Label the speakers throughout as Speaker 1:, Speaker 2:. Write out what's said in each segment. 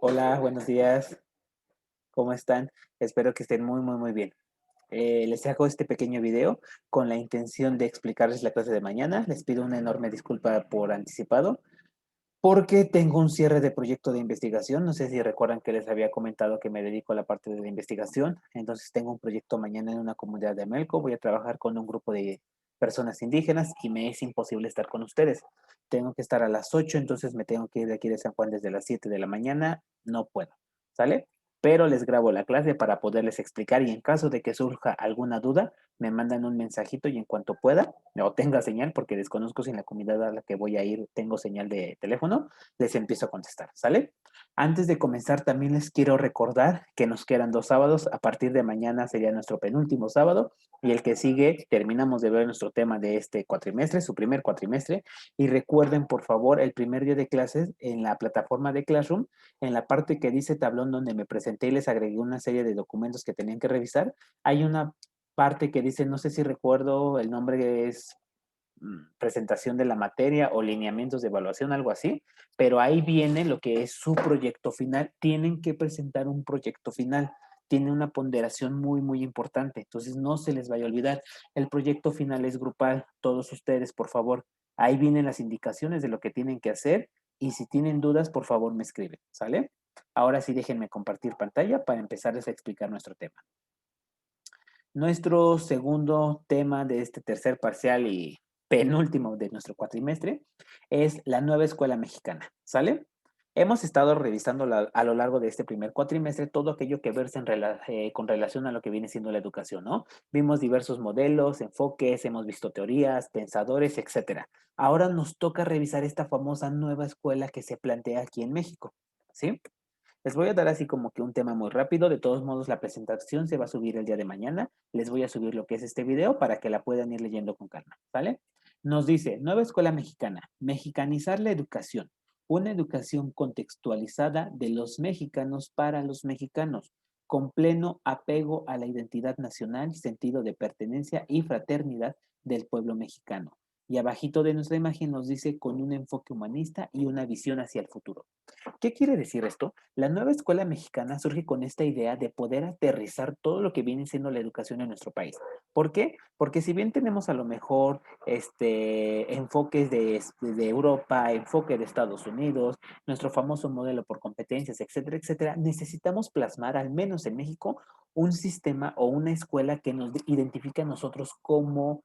Speaker 1: Hola, buenos días. ¿Cómo están? Espero que estén muy bien. Les hago este pequeño video con la intención de explicarles la clase de mañana. Les pido una enorme disculpa por anticipado, porque tengo un cierre de proyecto de investigación. No sé si recuerdan que les había comentado que me dedico a la parte de la investigación. Entonces tengo un proyecto mañana en una comunidad de Amelco. Voy a trabajar con un grupo de personas indígenas y me es imposible estar con ustedes. Tengo que estar a las 8, entonces me tengo que ir de aquí de San Juan desde las 7 de la mañana. No puedo, ¿sale? Pero les grabo la clase para poderles explicar y en caso de que surja alguna duda, me mandan un mensajito y en cuanto pueda o tenga señal, porque desconozco si en la comunidad a la que voy a ir tengo señal de teléfono, les empiezo a contestar, ¿sale? Antes de comenzar, también les quiero recordar que nos quedan 2 sábados. A partir de mañana sería nuestro penúltimo sábado y el que sigue terminamos de ver nuestro tema de este cuatrimestre, su primer cuatrimestre. Y recuerden, por favor, el primer día de clases en la plataforma de Classroom, en la parte que dice tablón donde me presenté y les agregué una serie de documentos que tenían que revisar, hay una parte que dice, no sé si recuerdo, el nombre es presentación de la materia o lineamientos de evaluación, algo así, pero ahí viene lo que es su proyecto final. Tienen que presentar un proyecto final. Tiene una ponderación muy importante, entonces no se les vaya a olvidar. El proyecto final es grupal. Todos ustedes, por favor, ahí vienen las indicaciones de lo que tienen que hacer y si tienen dudas, por favor, me escriben, ¿sale? Ahora sí, déjenme compartir pantalla para empezarles a explicar nuestro tema. Nuestro segundo tema de este tercer parcial y penúltimo de nuestro cuatrimestre es la nueva escuela mexicana, ¿sale? Hemos estado revisando a lo largo de este primer cuatrimestre todo aquello que verse con relación a lo que viene siendo la educación, ¿no? Vimos diversos modelos, enfoques, hemos visto teorías, pensadores, etcétera. Ahora nos toca revisar esta famosa nueva escuela que se plantea aquí en México, ¿sí? Les voy a dar así como que un tema muy rápido. De todos modos, la presentación se va a subir el día de mañana. Les voy a subir lo que es este video para que la puedan ir leyendo con calma, ¿vale? Nos dice, nueva escuela mexicana, mexicanizar la educación, una educación contextualizada de los mexicanos para los mexicanos, con pleno apego a la identidad nacional, sentido de pertenencia y fraternidad del pueblo mexicano. Y abajito de nuestra imagen nos dice con un enfoque humanista y una visión hacia el futuro. ¿Qué quiere decir esto? La nueva escuela mexicana surge con esta idea de poder aterrizar todo lo que viene siendo la educación en nuestro país. ¿Por qué? Porque si bien tenemos a lo mejor enfoques de Europa, enfoque de Estados Unidos, nuestro famoso modelo por competencias, etcétera, etcétera, necesitamos plasmar, al menos en México, un sistema o una escuela que nos identifique a nosotros como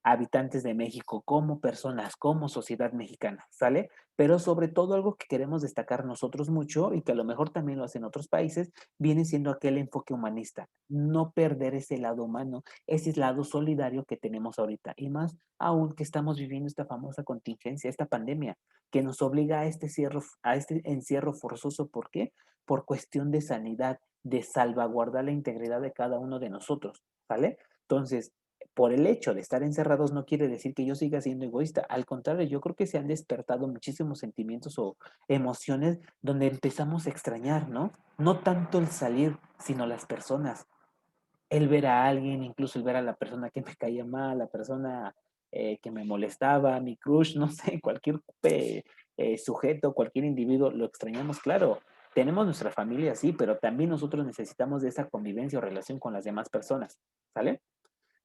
Speaker 1: habitantes de México, como personas, como sociedad mexicana, ¿sale? Pero sobre todo algo que queremos destacar nosotros mucho y que a lo mejor también lo hacen otros países, viene siendo aquel enfoque humanista, no perder ese lado humano, ese lado solidario que tenemos ahorita y más aún que estamos viviendo esta famosa contingencia, esta pandemia que nos obliga a este encierro forzoso. ¿Por qué? Por cuestión de sanidad, de salvaguardar la integridad de cada uno de nosotros, ¿vale? Entonces, por el hecho de estar encerrados no quiere decir que yo siga siendo egoísta. Al contrario, yo creo que se han despertado muchísimos sentimientos o emociones donde empezamos a extrañar, ¿no? No tanto el salir, sino las personas. El ver a alguien, incluso el ver a la persona que me caía mal, la persona que me molestaba, mi crush, no sé, cualquier sujeto, cualquier individuo, lo extrañamos, claro. Tenemos nuestra familia, sí, pero también nosotros necesitamos de esa convivencia o relación con las demás personas, ¿sale?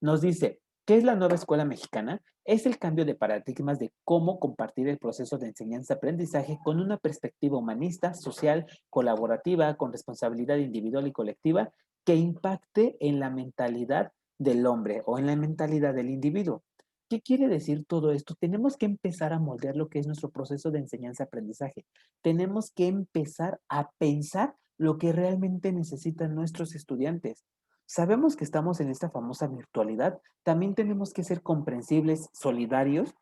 Speaker 1: Nos dice, ¿qué es la nueva escuela mexicana? Es el cambio de paradigmas de cómo compartir el proceso de enseñanza-aprendizaje con una perspectiva humanista, social, colaborativa, con responsabilidad individual y colectiva, que impacte en la mentalidad del hombre o en la mentalidad del individuo. ¿Qué quiere decir todo esto? Tenemos que empezar a moldear lo que es nuestro proceso de enseñanza-aprendizaje. Tenemos que empezar a pensar lo que realmente necesitan nuestros estudiantes. Sabemos que estamos en esta famosa virtualidad, también tenemos que ser comprensibles, solidarios,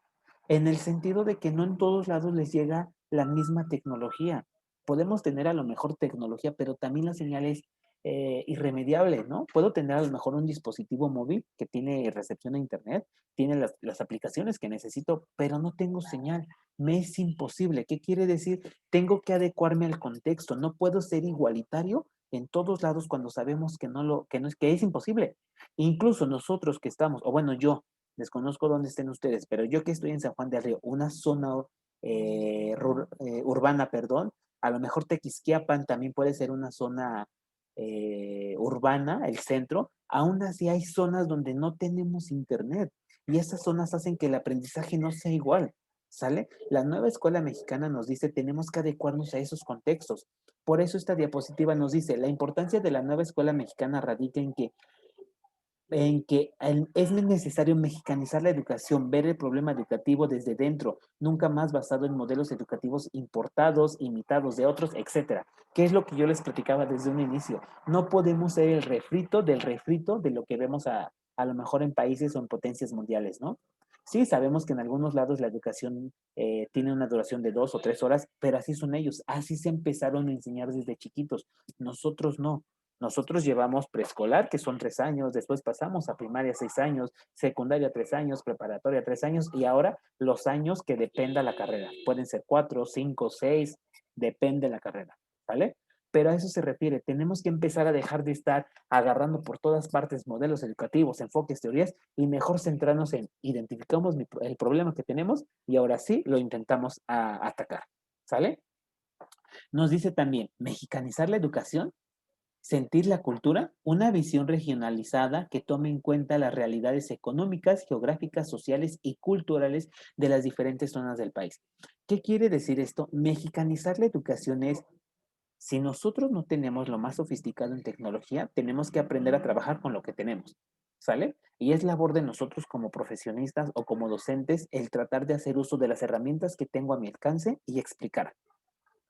Speaker 1: en el sentido de que no en todos lados les llega la misma tecnología. Podemos tener a lo mejor tecnología, pero también la señal es irremediable, ¿no? Puedo tener a lo mejor un dispositivo móvil que tiene recepción a internet, tiene las aplicaciones que necesito, pero no tengo señal. Me es imposible. ¿Qué quiere decir? Tengo que adecuarme al contexto. No puedo ser igualitario en todos lados cuando sabemos que es imposible. Incluso nosotros que estamos, o bueno, yo desconozco dónde estén ustedes, pero yo que estoy en San Juan del Río, una zona urbana, perdón, A lo mejor Tequisquiapan también puede ser una zona urbana, el centro. Aún así hay zonas donde no tenemos internet y esas zonas hacen que el aprendizaje no sea igual, ¿sale? La nueva escuela mexicana nos dice tenemos que adecuarnos a esos contextos. Por eso esta diapositiva nos dice la importancia de la nueva escuela mexicana radica en que es necesario mexicanizar la educación, ver el problema educativo desde dentro, nunca más basado en modelos educativos importados, imitados de otros, etcétera. ¿Qué es lo que yo les platicaba desde un inicio? No podemos ser el refrito de lo que vemos a lo mejor en países o en potencias mundiales, ¿no? Sí, sabemos que en algunos lados la educación tiene una duración de 2 o 3 horas, pero así son ellos, así se empezaron a enseñar desde chiquitos. Nosotros no. Nosotros llevamos preescolar, que son 3 años, después pasamos a primaria 6 años, secundaria 3 años, preparatoria 3 años y ahora los años que dependa la carrera. Pueden ser 4, 5, 6, depende la carrera, ¿vale? Pero a eso se refiere, tenemos que empezar a dejar de estar agarrando por todas partes modelos educativos, enfoques, teorías y mejor centrarnos en identificamos el problema que tenemos y ahora sí lo intentamos atacar, ¿sale? Nos dice también, mexicanizar la educación. Sentir la cultura, una visión regionalizada que tome en cuenta las realidades económicas, geográficas, sociales y culturales de las diferentes zonas del país. ¿Qué quiere decir esto? Mexicanizar la educación es, si nosotros no tenemos lo más sofisticado en tecnología, tenemos que aprender a trabajar con lo que tenemos, ¿sale? Y es labor de nosotros como profesionistas o como docentes el tratar de hacer uso de las herramientas que tengo a mi alcance y explicar.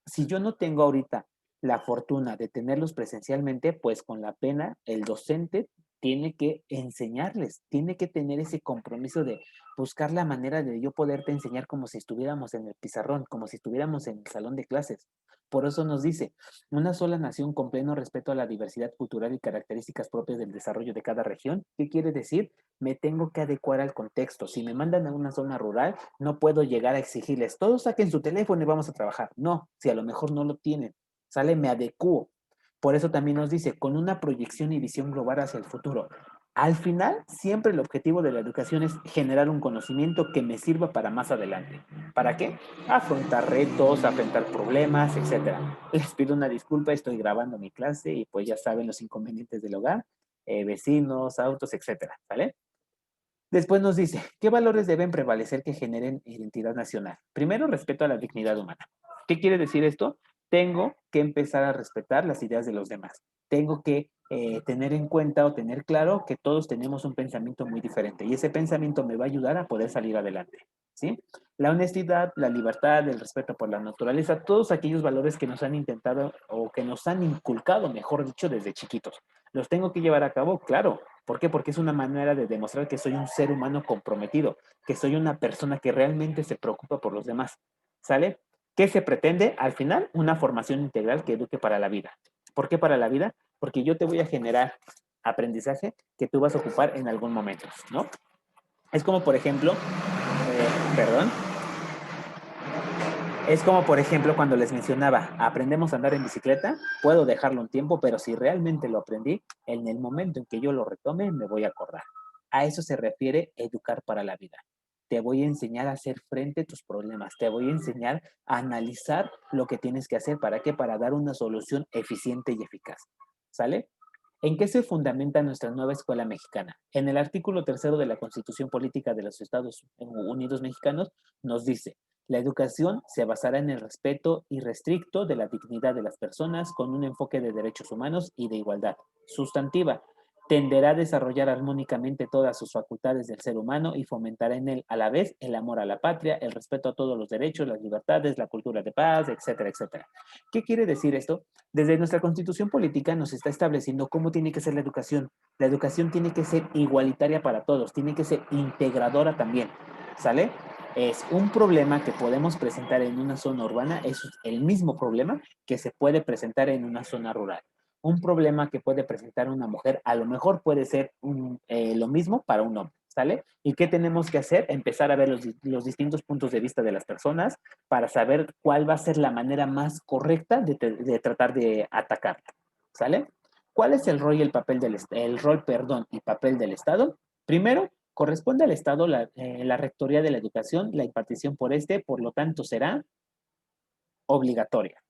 Speaker 1: Si yo no tengo ahorita la fortuna de tenerlos presencialmente, pues con la pena el docente tiene que enseñarles, tiene que tener ese compromiso de buscar la manera de yo poderte enseñar como si estuviéramos en el pizarrón, como si estuviéramos en el salón de clases. Por eso nos dice, una sola nación con pleno respeto a la diversidad cultural y características propias del desarrollo de cada región. ¿Qué quiere decir? Me tengo que adecuar al contexto. Si me mandan a una zona rural, no puedo llegar a exigirles, todos saquen su teléfono y vamos a trabajar. No, si a lo mejor no lo tienen, ¿sale? Me adecuo. Por eso también nos dice, con una proyección y visión global hacia el futuro. Al final, siempre el objetivo de la educación es generar un conocimiento que me sirva para más adelante. ¿Para qué? Afrontar retos, afrontar problemas, etcétera. Les pido una disculpa, estoy grabando mi clase y pues ya saben los inconvenientes del hogar, vecinos, autos, etcétera, ¿vale? Después nos dice, ¿qué valores deben prevalecer que generen identidad nacional? Primero, respeto a la dignidad humana. ¿Qué quiere decir esto? Tengo que empezar a respetar las ideas de los demás. Tengo que tener en cuenta o tener claro que todos tenemos un pensamiento muy diferente y ese pensamiento me va a ayudar a poder salir adelante. ¿Sí? La honestidad, la libertad, el respeto por la naturaleza, todos aquellos valores que nos han intentado o que nos han inculcado, mejor dicho, desde chiquitos. ¿Los tengo que llevar a cabo? Claro. ¿Por qué? Porque es una manera de demostrar que soy un ser humano comprometido, que soy una persona que realmente se preocupa por los demás. ¿Sale? ¿Qué se pretende? Al final, una formación integral que eduque para la vida. ¿Por qué para la vida? Porque yo te voy a generar aprendizaje que tú vas a ocupar en algún momento, ¿no? Es como, por ejemplo, perdón, es como, por ejemplo, cuando les mencionaba, aprendemos a andar en bicicleta, puedo dejarlo un tiempo, pero si realmente lo aprendí, en el momento en que yo lo retome, me voy a acordar. A eso se refiere educar para la vida. Te voy a enseñar a hacer frente a tus problemas, te voy a enseñar a analizar lo que tienes que hacer. ¿Para qué? Para dar una solución eficiente y eficaz. ¿Sale? ¿En qué se fundamenta nuestra nueva escuela mexicana? En el artículo tercero de la Constitución Política de los Estados Unidos Mexicanos nos dice, la educación se basará en el respeto irrestricto de la dignidad de las personas con un enfoque de derechos humanos y de igualdad. Sustantiva, tenderá a desarrollar armónicamente todas sus facultades del ser humano y fomentará en él a la vez el amor a la patria, el respeto a todos los derechos, las libertades, la cultura de paz, etcétera, etcétera. ¿Qué quiere decir esto? Desde nuestra constitución política nos está estableciendo cómo tiene que ser la educación. La educación tiene que ser igualitaria para todos, tiene que ser integradora también, ¿sale? Es un problema que podemos presentar en una zona urbana, es el mismo problema que se puede presentar en una zona rural. Un problema que puede presentar una mujer, a lo mejor puede ser lo mismo para un hombre, ¿sale? ¿Y qué tenemos que hacer? Empezar a ver los distintos puntos de vista de las personas para saber cuál va a ser la manera más correcta de tratar de atacar, ¿sale? ¿Cuál es el rol y el papel el rol, perdón, y papel del Estado? Primero, corresponde al Estado la rectoría de la educación, la impartición por este, por lo tanto será obligatoria.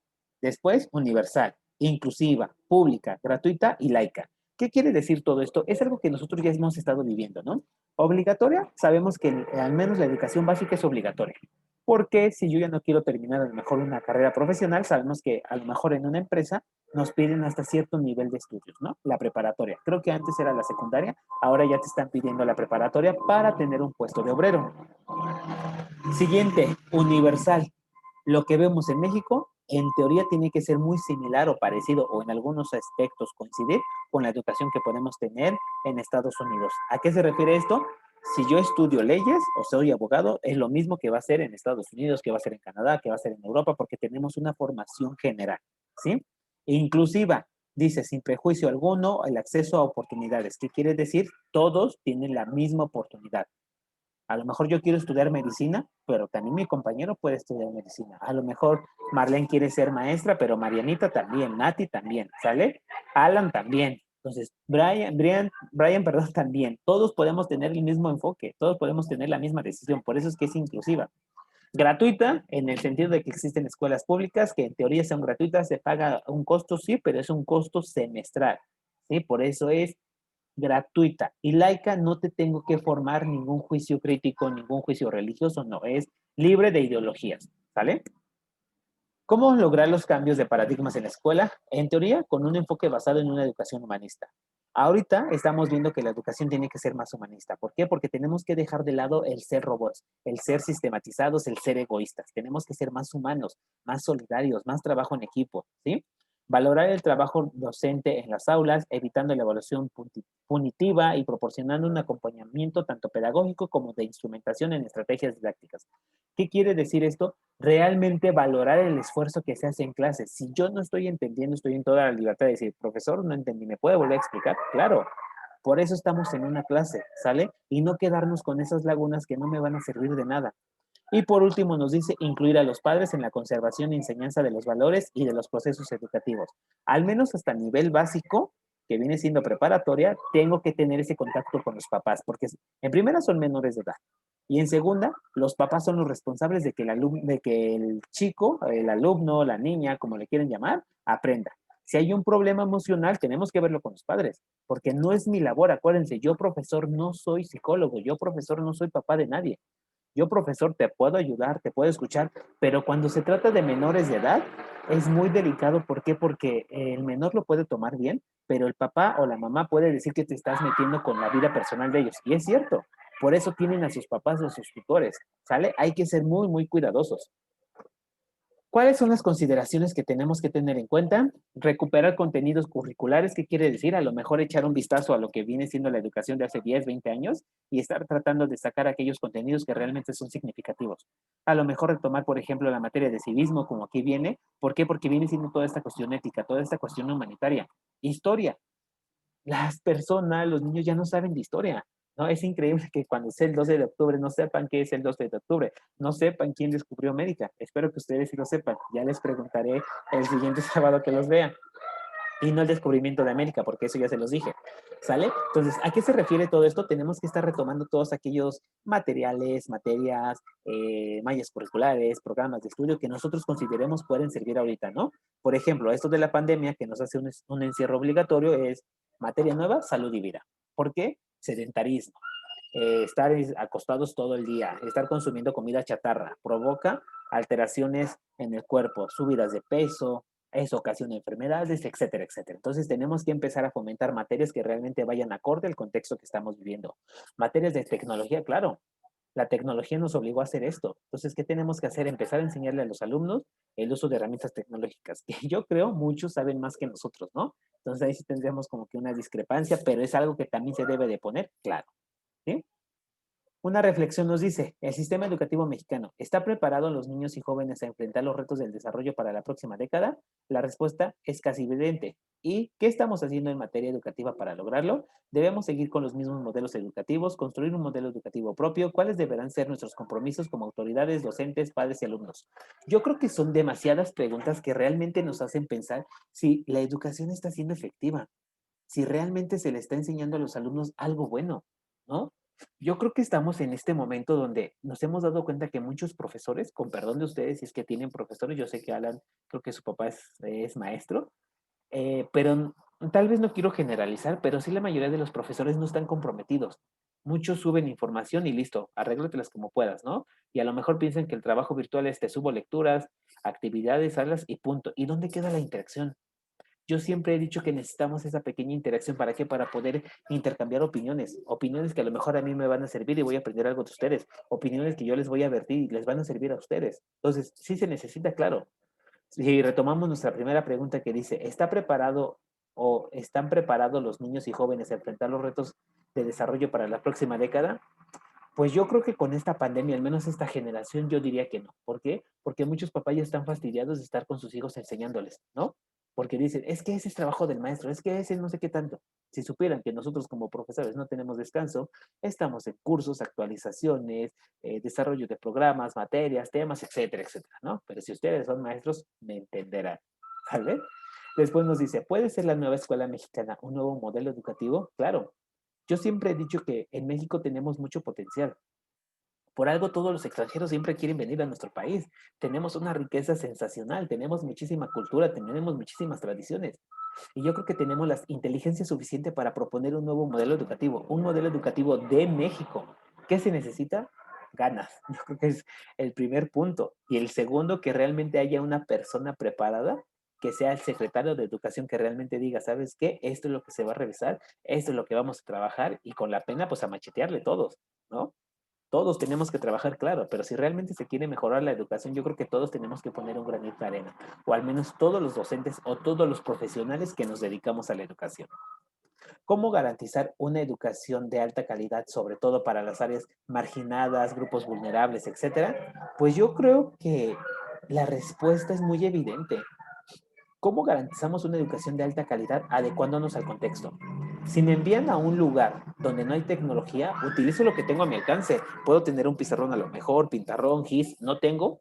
Speaker 1: Después, universal, inclusiva, pública, gratuita y laica. ¿Qué quiere decir todo esto? Es algo que nosotros ya hemos estado viviendo, ¿no? Obligatoria, sabemos que al menos la educación básica es obligatoria. Porque si yo ya no quiero terminar a lo mejor una carrera profesional, sabemos que a lo mejor en una empresa nos piden hasta cierto nivel de estudios, ¿no? La preparatoria. Creo que antes era la secundaria, ahora ya te están pidiendo la preparatoria para tener un puesto de obrero. Siguiente, universal. Lo que vemos en México, en teoría, tiene que ser muy similar o parecido, o en algunos aspectos coincidir con la educación que podemos tener en Estados Unidos. ¿A qué se refiere esto? Si yo estudio leyes o soy abogado, es lo mismo que va a ser en Estados Unidos, que va a ser en Canadá, que va a ser en Europa, porque tenemos una formación general, ¿sí? Inclusiva, dice, sin prejuicio alguno, el acceso a oportunidades. ¿Qué quiere decir? Todos tienen la misma oportunidad. A lo mejor yo quiero estudiar medicina, pero también mi compañero puede estudiar medicina. A lo mejor Marlene quiere ser maestra, pero Marianita también, Nati también, ¿sale? Alan también. Entonces, Brian, perdón, también. Todos podemos tener el mismo enfoque, todos podemos tener la misma decisión, por eso es que es inclusiva. Gratuita, en el sentido de que existen escuelas públicas que en teoría son gratuitas, se paga un costo, sí, pero es un costo semestral, ¿sí? Por eso es gratuita. Y laica, no te tengo que formar ningún juicio crítico, ningún juicio religioso, no, es libre de ideologías, ¿sale? ¿Cómo lograr los cambios de paradigmas en la escuela? En teoría, con un enfoque basado en una educación humanista. Ahorita estamos viendo que la educación tiene que ser más humanista. ¿Por qué? Porque tenemos que dejar de lado el ser robots, el ser sistematizados, el ser egoístas. Tenemos que ser más humanos, más solidarios, más trabajo en equipo, ¿sí? Valorar el trabajo docente en las aulas, evitando la evaluación punitiva y proporcionando un acompañamiento tanto pedagógico como de instrumentación en estrategias didácticas. ¿Qué quiere decir esto? Realmente valorar el esfuerzo que se hace en clase. Si yo no estoy entendiendo, estoy en toda la libertad de decir, profesor, no entendí, ¿me puede volver a explicar? Claro, por eso estamos en una clase, ¿sale? Y no quedarnos con esas lagunas que no me van a servir de nada. Y por último nos dice incluir a los padres en la conservación y enseñanza de los valores y de los procesos educativos. Al menos hasta nivel básico, que viene siendo preparatoria, tengo que tener ese contacto con los papás, porque en primera son menores de edad. Y en segunda, los papás son los responsables de que de que el chico, el alumno, la niña, como le quieren llamar, aprenda. Si hay un problema emocional, tenemos que verlo con los padres, porque no es mi labor. Acuérdense, yo profesor no soy psicólogo, yo profesor no soy papá de nadie. Yo, profesor, te puedo ayudar, te puedo escuchar, pero cuando se trata de menores de edad, es muy delicado. ¿Por qué? Porque el menor lo puede tomar bien, pero el papá o la mamá puede decir que te estás metiendo con la vida personal de ellos. Y es cierto. Por eso tienen a sus papás o sus tutores, ¿sale? Hay que ser muy, muy cuidadosos. ¿Cuáles son las consideraciones que tenemos que tener en cuenta? Recuperar contenidos curriculares, ¿qué quiere decir? A lo mejor echar un vistazo a lo que viene siendo la educación de hace 10, 20 años y estar tratando de sacar aquellos contenidos que realmente son significativos. A lo mejor retomar, por ejemplo, la materia de civismo, como aquí viene. ¿Por qué? Porque viene siendo toda esta cuestión ética, toda esta cuestión humanitaria. Historia, las personas, los niños ya no saben de historia, ¿no? Es increíble que cuando sea el 12 de octubre no sepan qué es el 12 de octubre, no sepan quién descubrió América. Espero que ustedes sí lo sepan. Ya les preguntaré el siguiente sábado que los vean. Y no el descubrimiento de América, porque eso ya se los dije. ¿Sale? Entonces, ¿a qué se refiere todo esto? Tenemos que estar retomando todos aquellos materiales, materias, mallas curriculares, programas de estudio que nosotros consideremos pueden servir ahorita, ¿no? Por ejemplo, esto de la pandemia que nos hace un encierro obligatorio es materia nueva, salud y vida. ¿Por qué? Sedentarismo. Estar acostados todo el día, estar consumiendo comida chatarra, provoca alteraciones en el cuerpo, subidas de peso, eso ocasiona enfermedades, etcétera, etcétera. Entonces tenemos que empezar a fomentar materias que realmente vayan acorde al contexto que estamos viviendo. Materias de tecnología, claro. La tecnología nos obligó a hacer esto. Entonces, ¿qué tenemos que hacer? Empezar a enseñarle a los alumnos el uso de herramientas tecnológicas, que yo creo muchos saben más que nosotros, ¿no? Entonces ahí sí tendríamos como que una discrepancia, pero es algo que también se debe de poner claro, ¿sí? Una reflexión nos dice, ¿el sistema educativo mexicano está preparado a los niños y jóvenes a enfrentar los retos del desarrollo para la próxima década? La respuesta es casi evidente. ¿Y qué estamos haciendo en materia educativa para lograrlo? Debemos seguir con los mismos modelos educativos, construir un modelo educativo propio. ¿Cuáles deberán ser nuestros compromisos como autoridades, docentes, padres y alumnos? Yo creo que son demasiadas preguntas que realmente nos hacen pensar si la educación está siendo efectiva, si realmente se le está enseñando a los alumnos algo bueno, ¿no? Yo creo que estamos en este momento donde nos hemos dado cuenta que muchos profesores, con perdón de ustedes si es que tienen profesores, yo sé que Alan, creo que su papá es maestro, pero tal vez no quiero generalizar, pero sí la mayoría de los profesores no están comprometidos. Muchos suben información y listo, arréglatelas como puedas, ¿no? Y a lo mejor piensan que el trabajo virtual es te subo lecturas, actividades, salas y punto. ¿Y dónde queda la interacción? Yo siempre he dicho que necesitamos esa pequeña interacción. ¿Para qué? Para poder intercambiar opiniones. Opiniones que a lo mejor a mí me van a servir y voy a aprender algo de ustedes. Opiniones que yo les voy a vertir y les van a servir a ustedes. Entonces, sí se necesita, claro. Si retomamos nuestra primera pregunta que dice, ¿está preparado o están preparados los niños y jóvenes a enfrentar los retos de desarrollo para la próxima década? Pues yo creo que con esta pandemia, al menos esta generación, yo diría que no. ¿Por qué? Porque muchos papás ya están fastidiados de estar con sus hijos enseñándoles, ¿no? Porque dicen, es que ese es trabajo del maestro, es que ese no sé qué tanto. Si supieran que nosotros como profesores no tenemos descanso, estamos en cursos, actualizaciones, desarrollo de programas, materias, temas, etcétera, etcétera, ¿no? Pero si ustedes son maestros, me entenderán, ¿vale? Después nos dice, ¿puede ser la nueva escuela mexicana un nuevo modelo educativo? Claro, yo siempre he dicho que en México tenemos mucho potencial. Por algo todos los extranjeros siempre quieren venir a nuestro país. Tenemos una riqueza sensacional, tenemos muchísima cultura, tenemos muchísimas tradiciones. Y yo creo que tenemos la inteligencia suficiente para proponer un modelo educativo de México. ¿Qué se necesita? Ganas. Yo creo que es el primer punto. Y el segundo, que realmente haya una persona preparada, que sea el secretario de Educación que realmente diga, ¿sabes qué? Esto es lo que se va a revisar, esto es lo que vamos a trabajar y con la pena pues a machetearle todos, ¿no? Todos tenemos que trabajar, claro, pero si realmente se quiere mejorar la educación, yo creo que todos tenemos que poner un granito de arena, o al menos todos los docentes o todos los profesionales que nos dedicamos a la educación. ¿Cómo garantizar una educación de alta calidad, sobre todo para las áreas marginadas, grupos vulnerables, etcétera? Pues yo creo que la respuesta es muy evidente. ¿Cómo garantizamos una educación de alta calidad adecuándonos al contexto? Si me envían a un lugar donde no hay tecnología, utilizo lo que tengo a mi alcance. Puedo tener un pizarrón a lo mejor, pintarrón, gis, no tengo.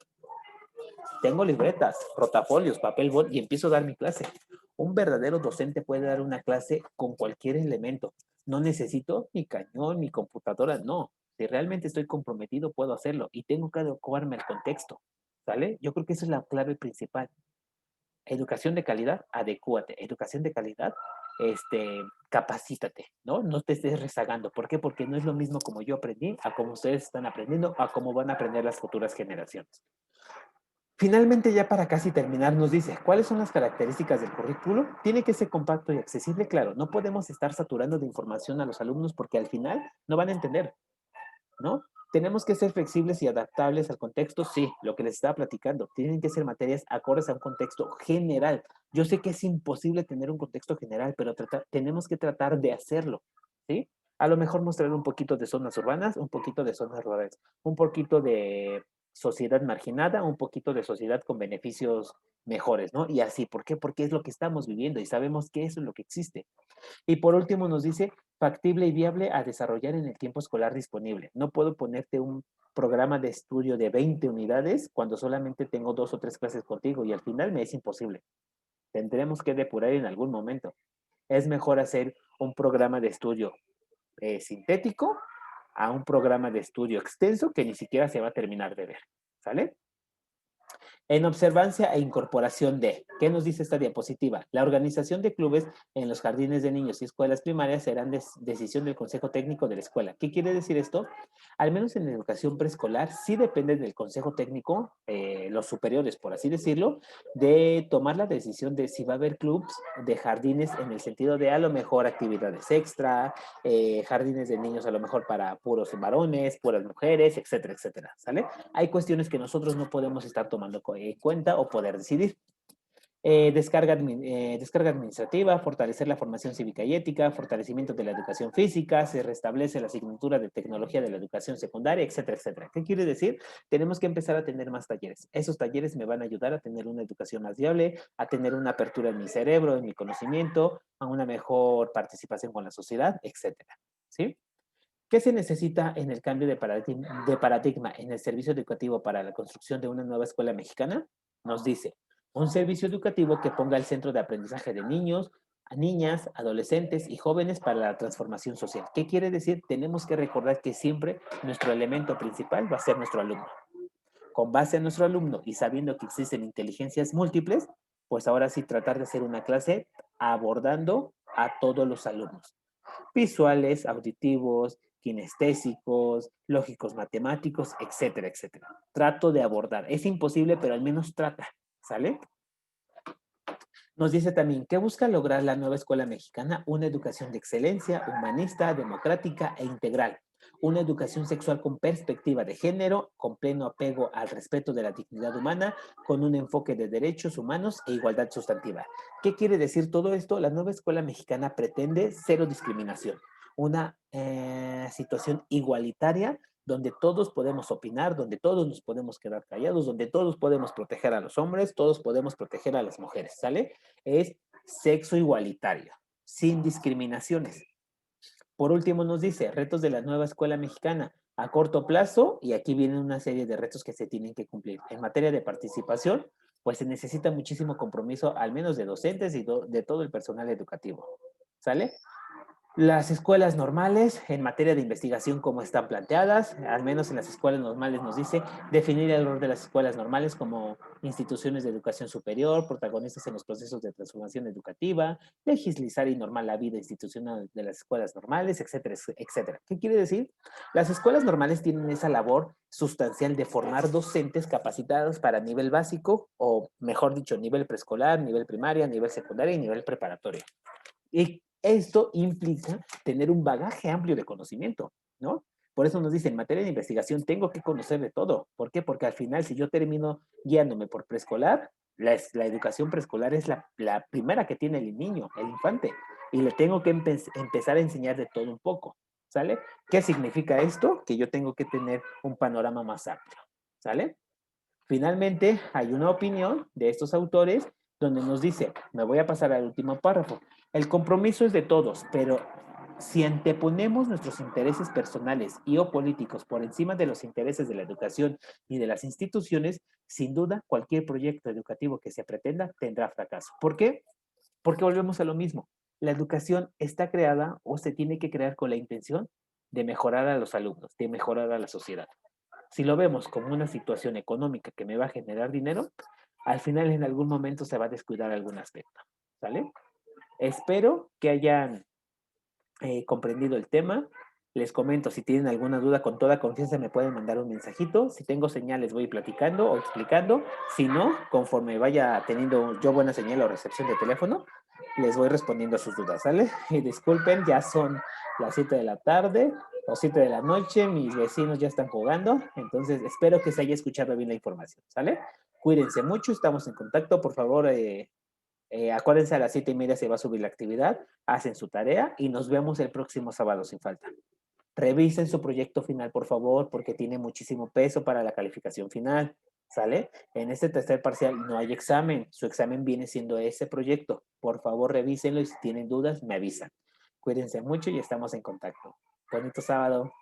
Speaker 1: Tengo libretas, rotafolios, papel bond y empiezo a dar mi clase. Un verdadero docente puede dar una clase con cualquier elemento. No necesito ni cañón, ni computadora, no. Si realmente estoy comprometido, puedo hacerlo y tengo que adecuarme al contexto. ¿Sale? Yo creo que esa es la clave principal. Educación de calidad, adecúate. Educación de calidad, capacítate, ¿no? No te estés rezagando. ¿Por qué? Porque no es lo mismo como yo aprendí, a como ustedes están aprendiendo, a cómo van a aprender las futuras generaciones. Finalmente, ya para casi terminar, nos dice, ¿cuáles son las características del currículo? Tiene que ser compacto y accesible, claro. No podemos estar saturando de información a los alumnos porque al final no van a entender. ¿No? Tenemos que ser flexibles y adaptables al contexto, sí, lo que les estaba platicando. Tienen que ser materias acordes a un contexto general. Yo sé que es imposible tener un contexto general, pero tenemos que tratar de hacerlo, ¿sí? A lo mejor mostrar un poquito de zonas urbanas, un poquito de zonas rurales, un poquito de sociedad marginada, un poquito de sociedad con beneficios mejores, ¿no? Y así, ¿por qué? Porque es lo que estamos viviendo y sabemos que eso es lo que existe. Y por último nos dice factible y viable a desarrollar en el tiempo escolar disponible. No puedo ponerte un programa de estudio de 20 unidades cuando solamente tengo 2 o 3 clases contigo y al final me es imposible. Tendremos que depurar en algún momento. Es mejor hacer un programa de estudio sintético a un programa de estudio extenso que ni siquiera se va a terminar de ver. ¿Sale? En observancia e incorporación de, ¿qué nos dice esta diapositiva? La organización de clubes en los jardines de niños y escuelas primarias serán decisión del Consejo Técnico de la escuela. ¿Qué quiere decir esto? Al menos en la educación preescolar, sí depende del Consejo Técnico, los superiores, por así decirlo, de tomar la decisión de si va a haber clubs de jardines en el sentido de a lo mejor actividades extra, jardines de niños a lo mejor para puros varones, puras mujeres, etcétera, etcétera, ¿sale? Hay cuestiones que nosotros no podemos estar tomando en cuenta o poder decidir. Descarga administrativa, fortalecer la formación cívica y ética, fortalecimiento de la educación física, se restablece la asignatura de tecnología de la educación secundaria, etcétera, etcétera. ¿Qué quiere decir? Tenemos que empezar a tener más talleres. Esos talleres me van a ayudar a tener una educación más viable, a tener una apertura en mi cerebro, en mi conocimiento, a una mejor participación con la sociedad, etcétera. ¿Sí? ¿Qué se necesita en el cambio de paradigma en el servicio educativo para la construcción de una nueva escuela mexicana? Nos dice, un servicio educativo que ponga el centro de aprendizaje de niños, a niñas, adolescentes y jóvenes para la transformación social. ¿Qué quiere decir? Tenemos que recordar que siempre nuestro elemento principal va a ser nuestro alumno. Con base en nuestro alumno y sabiendo que existen inteligencias múltiples, pues ahora sí tratar de hacer una clase abordando a todos los alumnos. Visuales, auditivos, kinestésicos, lógicos matemáticos, etcétera, etcétera. Trato de abordar. Es imposible, pero al menos trata, ¿sale? Nos dice también, ¿qué busca lograr la nueva escuela mexicana? Una educación de excelencia, humanista, democrática e integral. Una educación sexual con perspectiva de género, con pleno apego al respeto de la dignidad humana, con un enfoque de derechos humanos e igualdad sustantiva. ¿Qué quiere decir todo esto? La nueva escuela mexicana pretende cero discriminación, una situación igualitaria donde todos podemos opinar, donde todos nos podemos quedar callados, donde todos podemos proteger a los hombres, todos podemos proteger a las mujeres, ¿sale? Es sexo igualitario, sin discriminaciones. Por último nos dice, retos de la nueva escuela mexicana a corto plazo, y aquí vienen una serie de retos que se tienen que cumplir. En materia de participación, pues se necesita muchísimo compromiso, al menos de docentes y de todo el personal educativo, ¿sale? Las escuelas normales, en materia de investigación, como están planteadas, al menos en las escuelas normales nos dice definir el rol de las escuelas normales como instituciones de educación superior, protagonistas en los procesos de transformación educativa, legislar y normar la vida institucional de las escuelas normales, etcétera, etcétera. ¿Qué quiere decir? Las escuelas normales tienen esa labor sustancial de formar docentes capacitados para nivel básico, o mejor dicho, nivel preescolar, nivel primaria, nivel secundaria y nivel preparatorio. Y esto implica tener un bagaje amplio de conocimiento, ¿no? Por eso nos dice, en materia de investigación tengo que conocer de todo. ¿Por qué? Porque al final, si yo termino guiándome por preescolar, la educación preescolar es la primera que tiene el niño, el infante, y le tengo que empezar a enseñar de todo un poco, ¿sale? ¿Qué significa esto? Que yo tengo que tener un panorama más amplio, ¿sale? Finalmente, hay una opinión de estos autores donde nos dice, me voy a pasar al último párrafo, el compromiso es de todos, pero si anteponemos nuestros intereses personales y o políticos por encima de los intereses de la educación y de las instituciones, sin duda cualquier proyecto educativo que se pretenda tendrá fracaso. ¿Por qué? Porque volvemos a lo mismo. La educación está creada o se tiene que crear con la intención de mejorar a los alumnos, de mejorar a la sociedad. Si lo vemos como una situación económica que me va a generar dinero, al final en algún momento se va a descuidar algún aspecto, ¿sale? Espero que hayan comprendido el tema. Les comento, si tienen alguna duda, con toda confianza me pueden mandar un mensajito. Si tengo señal, les voy platicando o explicando. Si no, conforme vaya teniendo yo buena señal o recepción de teléfono, les voy respondiendo a sus dudas, ¿sale? Y disculpen, ya son las 7 de la tarde o 7 de la noche, mis vecinos ya están jugando, entonces espero que se haya escuchado bien la información, ¿sale? Cuídense mucho, estamos en contacto, por favor, acuérdense, a las 7:30 se va a subir la actividad, hacen su tarea y nos vemos el próximo sábado sin falta. Revisen su proyecto final, por favor, porque tiene muchísimo peso para la calificación final, ¿sale? En este tercer parcial no hay examen, su examen viene siendo ese proyecto. Por favor, revísenlo y si tienen dudas, me avisan. Cuídense mucho y estamos en contacto. Bonito sábado.